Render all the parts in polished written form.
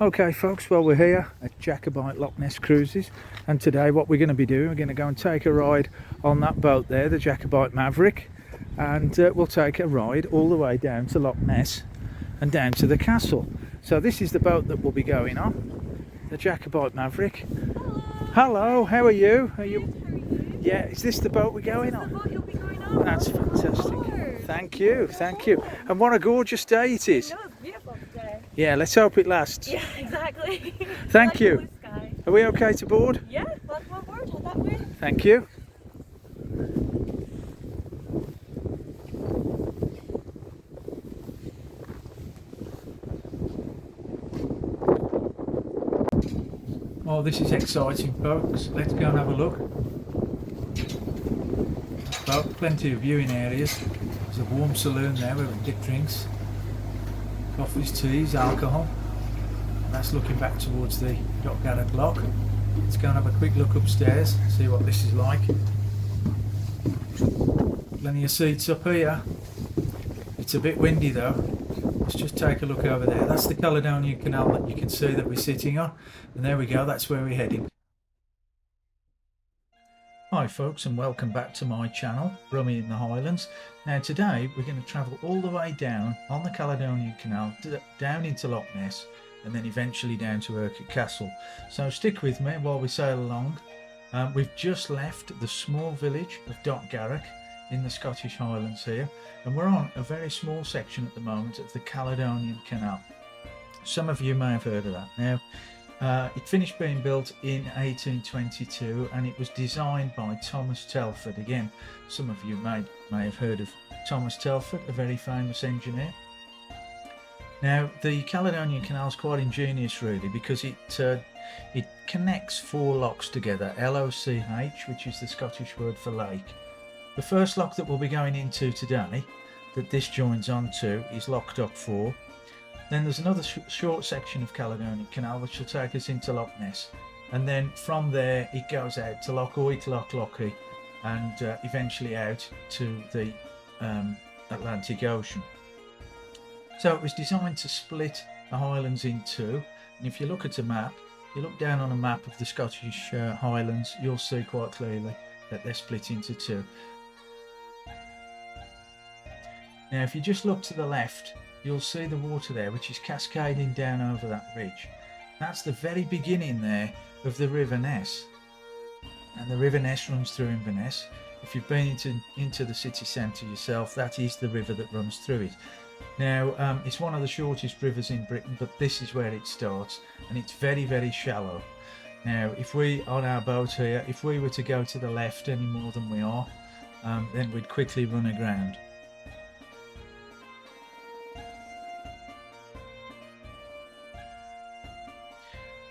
Okay folks, well we're here at Jacobite Loch Ness Cruises, and today what we're going to be doing, we're going to go and take a ride on that boat there, the Jacobite Maverick, and we'll take a ride all the way down to Loch Ness and down to the castle. So this is the boat that we'll be going on, the Jacobite Maverick. Hello, how are you? How are you? Yeah, is this the boat we're going on? The boat you'll be going on. That's fantastic. Oh. Thank you, thank you. And what a gorgeous day it is. No, it's beautiful today. Yeah, let's hope it lasts. Yeah, exactly. Thank Like you. blue sky. Are we okay to board? Yeah, welcome on board. Head that way. Thank you. Oh, this is exciting, folks. Let's go and have a look. Well, plenty of viewing areas. There's a warm saloon there where we can get drinks, coffees, teas, alcohol. And that's looking back towards the Urquhart Loch. Let's go and have a quick look upstairs, see what this is like. Plenty of seats up here. It's a bit windy though. Let's just take a look over there. That's the Caledonian canal that you can see that we're sitting on. And there we go, that's where we're heading. Hi folks, and welcome back to my channel, Rummy in the Highlands. Now today we're going to travel all the way down on the Caledonian Canal, down into Loch Ness, and then eventually down to Urquhart Castle. So stick with me while we sail along. We've just left the small village of Urquhart in the Scottish Highlands here, and we're on a very small section at the moment of the Caledonian Canal. Some of you may have heard of that. Now, it finished being built in 1822 and it was designed by Thomas Telford. Again, some of you may have heard of Thomas Telford, a very famous engineer. Now, the Caledonian Canal is quite ingenious really, because it connects four lochs together, L-O-C-H, which is the Scottish word for lake. The first loch that we'll be going into today, that this joins onto, is Loch Dock 4. Then there's another short section of Caledonian Canal which will take us into Loch Ness, and then from there it goes out to Loch Oy, to Loch Lochy, and eventually out to the Atlantic Ocean. So it was designed to split the Highlands in two, and if you look at a map, you look down on a map of the Scottish Highlands, you'll see quite clearly that they're split into two. Now if you just look to the left, you'll see the water there which is cascading down over that ridge. That's the very beginning there of the River Ness, and the River Ness runs through Inverness. If you've been into the city centre yourself, that is the river that runs through it. Now it's one of the shortest rivers in Britain, but this is where it starts, and it's very, very shallow. Now if we, on our boat here, if we were to go to the left any more than we are, then we'd quickly run aground.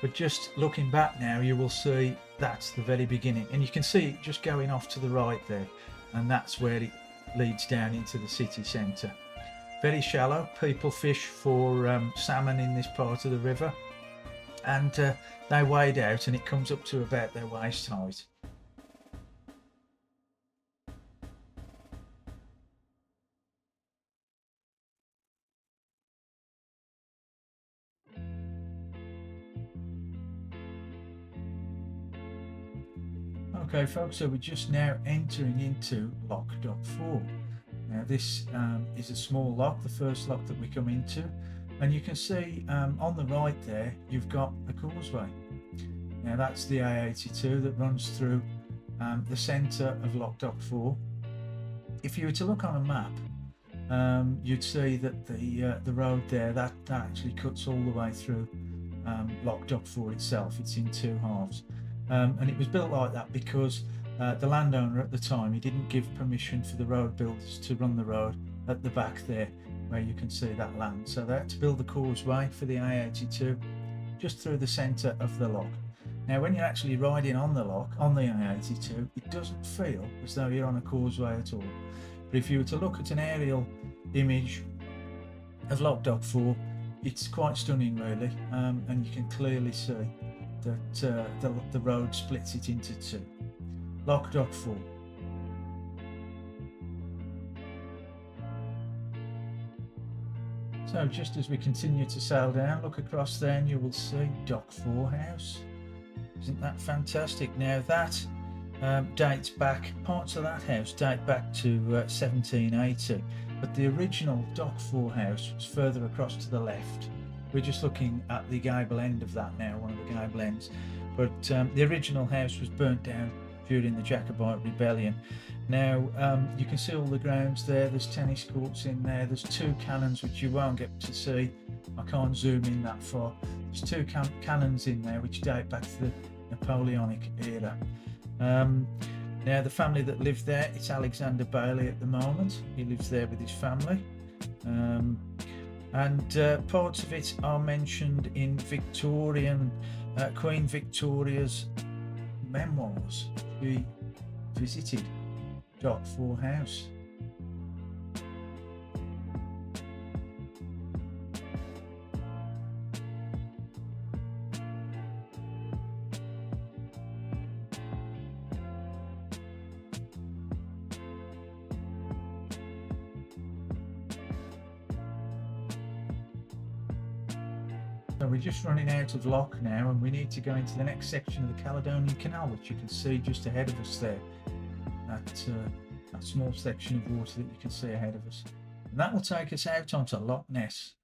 But just looking back now, you will see that's the very beginning, and you can see it just going off to the right there, and that's where it leads down into the city centre. Very shallow. People fish for salmon in this part of the river, and they wade out and it comes up to about their waist height. Okay folks, so we're just now entering into Loch Dock 4. Now this is a small loch, the first loch that we come into, and you can see on the right there you've got a causeway. Now that's the A82 that runs through the centre of Loch Dock 4. If you were to look on a map, you'd see that the road there, that actually cuts all the way through Loch Dock 4 itself. It's in two halves. And it was built like that because the landowner at the time, he didn't give permission for the road builders to run the road at the back there where you can see that land. So they had to build the causeway for the A82 just through the centre of the loch. Now when you're actually riding on the loch, on the A82, it doesn't feel as though you're on a causeway at all. But if you were to look at an aerial image of Loch Dock 4, it's quite stunning really, and you can clearly see that the road splits it into two. Loch Dock 4. So just as we continue to sail down, look across there and you will see Dock 4 House. Isn't that fantastic? Now that dates back, parts of that house date back to 1780, but the original Dock 4 House was further across to the left. We're just looking at the gable end of that now, one of the gable ends, but the original house was burnt down during the Jacobite rebellion. Now you can see all the grounds there, there's tennis courts in there, there's 2 cannons which you won't get to see, I can't zoom in that far. There's 2 cannons in there which date back to the Napoleonic era. Now the family that lived there, it's Alexander Bailey at the moment, he lives there with his family. And parts of it are mentioned in Victorian, Queen Victoria's memoirs. She visited Dock 4 House. So we're just running out of loch now, and we need to go into the next section of the Caledonian Canal, which you can see just ahead of us there. That small section of water that you can see ahead of us. And that will take us out onto Loch Ness.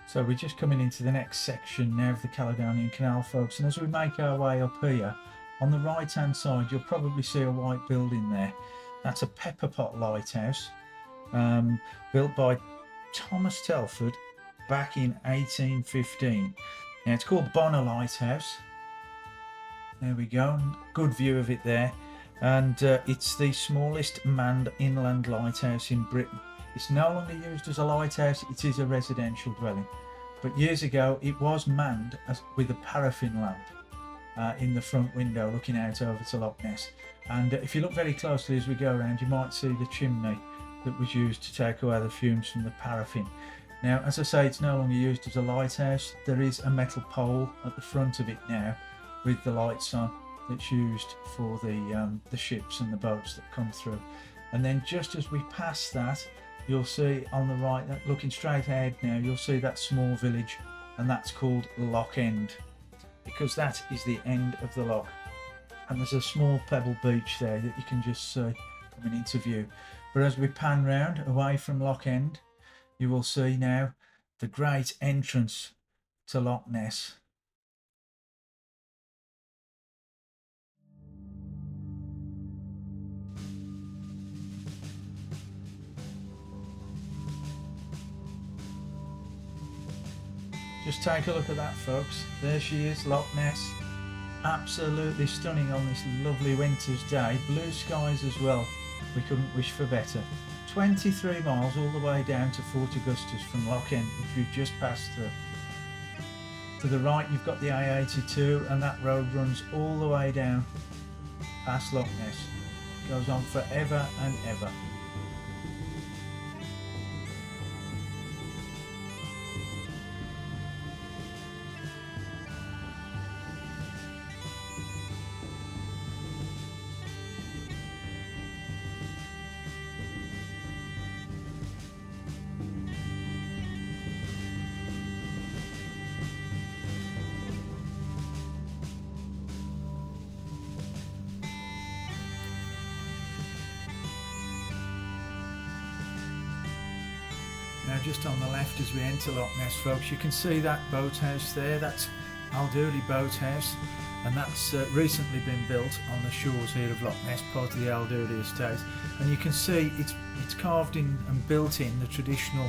So we're just coming into the next section now of the Caledonian Canal, folks, and as we make our way up here, on the right hand side you'll probably see a white building there. That's a pepper pot lighthouse, built by Thomas Telford back in 1815. Now it's called Bonner Lighthouse. There we go, good view of it there, and it's the smallest manned inland lighthouse in Britain. It's no longer used as a lighthouse, it is a residential dwelling, but years ago it was manned with a paraffin lamp in the front window looking out over to Loch Ness. And if you look very closely as we go around, you might see the chimney that was used to take away the fumes from the paraffin. Now, as I say, it's no longer used as a lighthouse. There is a metal pole at the front of it now with the lights on that's used for the ships and the boats that come through. And then just as we pass that, you'll see on the right, looking straight ahead now, you'll see that small village, and that's called Loch End, because that is the end of the loch. And there's a small pebble beach there that you can just see coming into view. But as we pan round away from Loch End, you will see now the great entrance to Loch Ness. Just take a look at that, folks. There she is, Loch Ness. Absolutely stunning on this lovely winter's day. Blue skies as well. We couldn't wish for better. 23 miles all the way down to Fort Augustus from Loch End, which we've just passed through. To the right you've got the A82, and that road runs all the way down past Loch Ness. It goes on forever and ever. Now just on the left as we enter Loch Ness, folks, you can see that boathouse there. That's Aldourie boathouse, and that's recently been built on the shores here of Loch Ness, part of the Aldourie estate. And you can see it's carved in and built in the traditional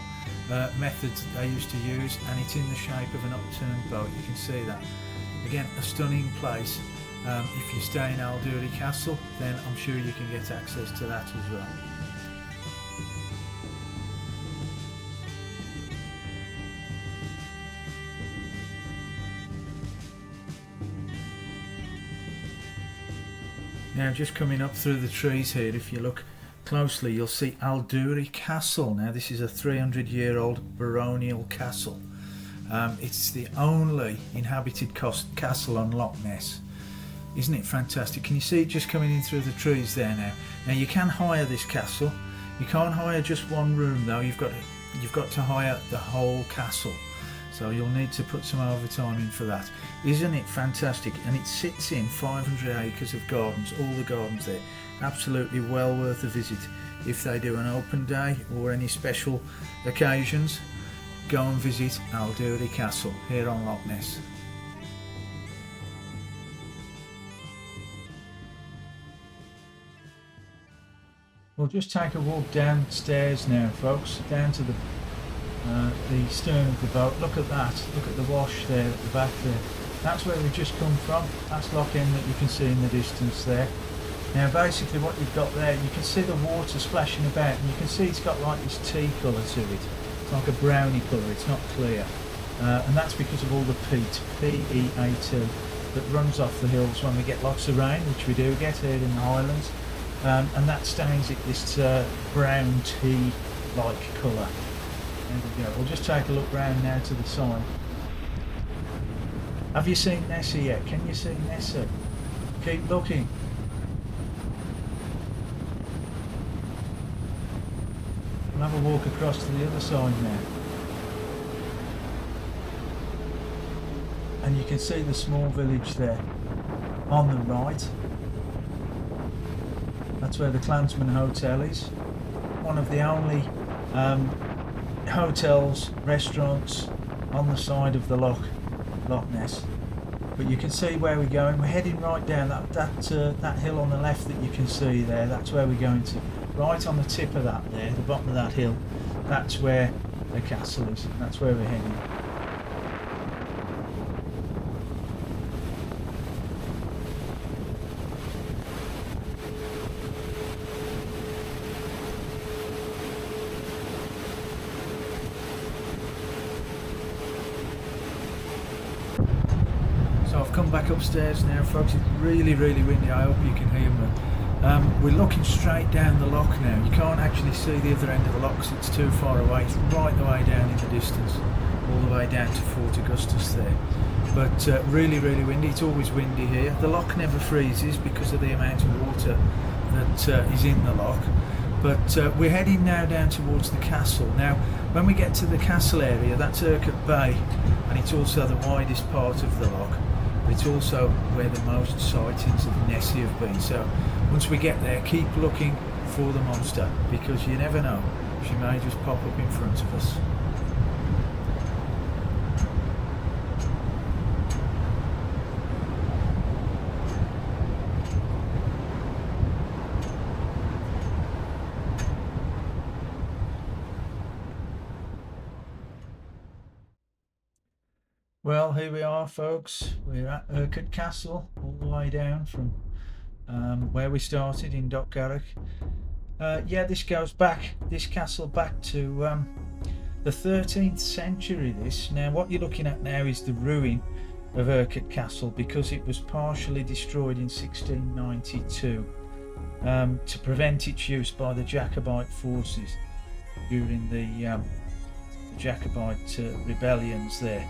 methods that they used to use, and it's in the shape of an upturned boat. You can see that. Again, a stunning place. If you stay in Aldourie Castle, then I'm sure you can get access to that as well. Now just coming up through the trees here, if you look closely you'll see Aldourie Castle. Now this is a 300-year-old baronial castle. It's the only inhabited castle on Loch Ness. Isn't it fantastic? Can you see it just coming in through the trees there now? Now you can hire this castle. You can't hire just one room though. You've got to hire the whole castle. So you'll need to put some overtime in for that. Isn't it fantastic? And it sits in 500 acres of gardens, all the gardens there. Absolutely well worth a visit. If they do an open day or any special occasions, go and visit Aldourie Castle here on Loch Ness. We'll just take a walk downstairs now, folks, down to the stern of the boat. Look at that. Look at the wash there at the back there. That's where we've just come from. That's Loch End that you can see in the distance there. Now basically what you've got there, you can see the water splashing about, and you can see it's got like this tea colour to it. It's like a browny colour, it's not clear. And that's because of all the peat, P-E-A-T, that runs off the hills when we get lots of rain, which we do get here in the Highlands. And that stains it this brown tea-like colour. There we go. We'll just take a look round now to the side. Have you seen Nessie yet? Can you see Nessie? Keep looking. We'll have a walk across to the other side now. And you can see the small village there on the right. That's where the Clansman Hotel is. One of the only hotels, restaurants on the side of the Loch Ness. But you can see where we're going. We're heading right down that hill on the left that you can see there. That's where we're going to. Right on the tip of that there, the bottom of that hill. That's where the castle is. That's where we're heading. So I've come back upstairs now, folks. It's really windy. I hope you can hear me. We're looking straight down the loch now. You can't actually see the other end of the loch because it's too far away. It's right the way down in the distance, all the way down to Fort Augustus there. But really windy. It's always windy here. The loch never freezes because of the amount of water that is in the loch. But we're heading now down towards the castle. Now, when we get to the castle area, that's Urquhart Bay, and it's also the widest part of the loch. It's also where the most sightings of Nessie have been. So once we get there, keep looking for the monster, because you never know, she may just pop up in front of us. Well, here we are, folks. We're at Urquhart Castle, all the way down from where we started in Urquhart. Yeah, this castle back to the 13th century. Now, what you're looking at now is the ruin of Urquhart Castle, because it was partially destroyed in 1692 to prevent its use by the Jacobite forces during the Jacobite rebellions there.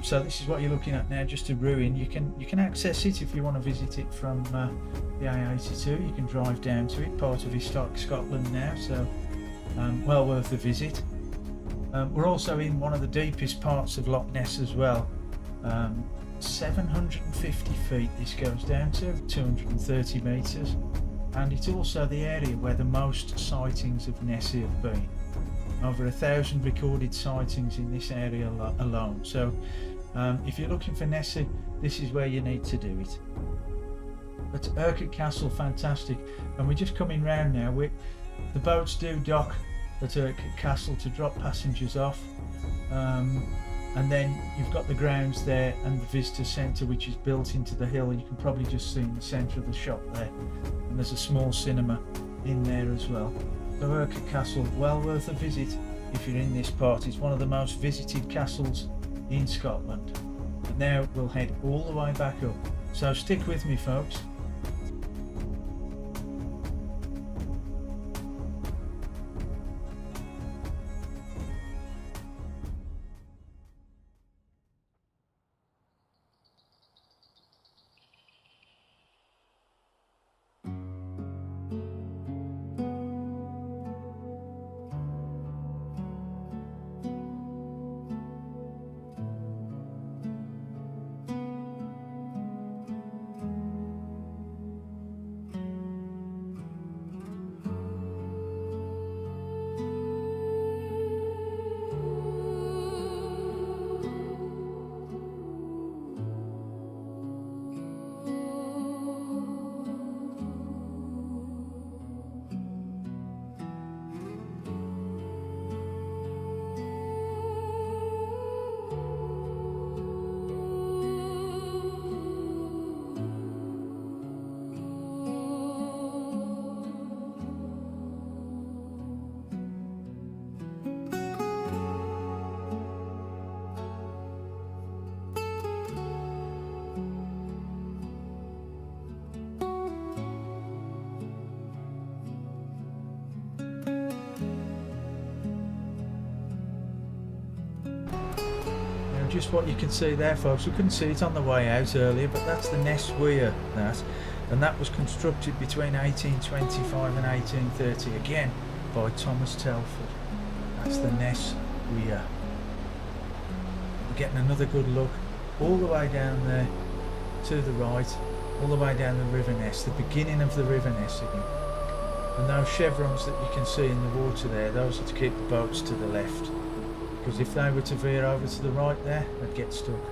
So this is what you're looking at now, just a ruin. You can access it if you want to visit it from the A82. You can drive down to it, part of historic Scotland now, so well worth a visit. We're also in one of the deepest parts of Loch Ness as well. 750 feet this goes down to, 230 metres, and it's also the area where the most sightings of Nessie have been. Over 1,000 recorded sightings in this area alone. So if you're looking for Nessie, this is where you need to do it. But Urquhart Castle, fantastic. And we're just coming round now. The boats do dock at Urquhart Castle to drop passengers off. And then you've got the grounds there and the visitor centre, which is built into the hill. You can probably just see in the centre of the shop there. And there's a small cinema in there as well. So Urquhart Castle, well worth a visit if you're in this part. It's one of the most visited castles in Scotland. And now we'll head all the way back up. So stick with me, folks. just what you can see there, folks. We couldn't see it on the way out earlier, but that's the Ness weir, and that was constructed between 1825 and 1830 again by Thomas Telford. That's the Ness weir. We're getting another good look all the way down there to the right, all the way down the River Ness, the beginning of the River Ness again. And those chevrons that you can see in the water there, those are to keep the boats to the left, because if they were to veer over to the right there, they'd get stuck.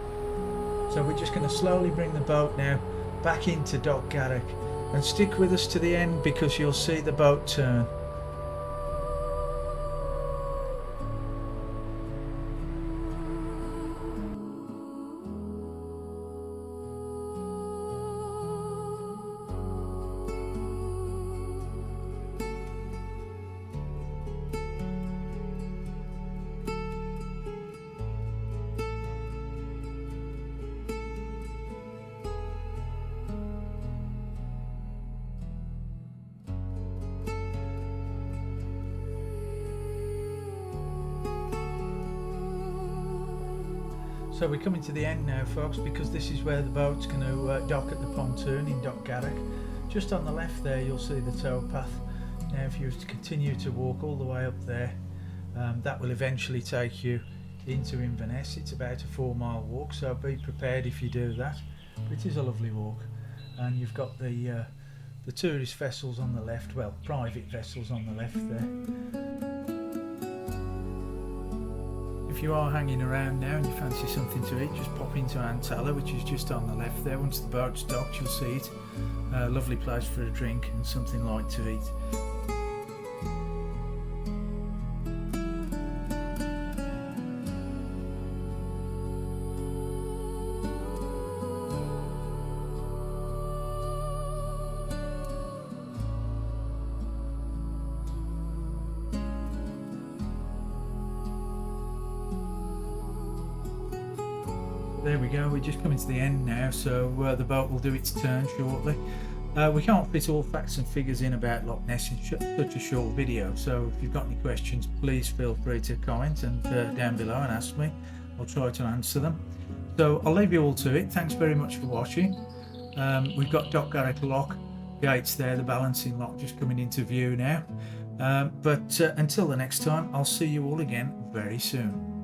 So we're just going to slowly bring the boat now back into Dock Garrick, and stick with us to the end because you'll see the boat turn. So we're coming to the end now, folks, because this is where the boat's going to dock at the pontoon in Dock Garrick. Just on the left there you'll see the towpath. Now if you were to continue to walk all the way up there, that will eventually take you into Inverness. It's about a 4-mile walk, so be prepared if you do that. But it is a lovely walk, and you've got the tourist vessels on the left, well, private vessels on the left there. If you are hanging around now and you fancy something to eat, just pop into Antalla, which is just on the left there. Once the boat's docked, you'll see it. A lovely place for a drink and something light to eat. There we go, we're just coming to the end now, so the boat will do its turn shortly. We can't fit all facts and figures in about Loch Ness in such a short video, so if you've got any questions, please feel free to comment and down below and ask me. I'll try to answer them. So I'll leave you all to it. Thanks very much for watching. We've got Dock Garrick Lock gates there, the balancing lock just coming into view now. But until the next time, I'll see you all again very soon.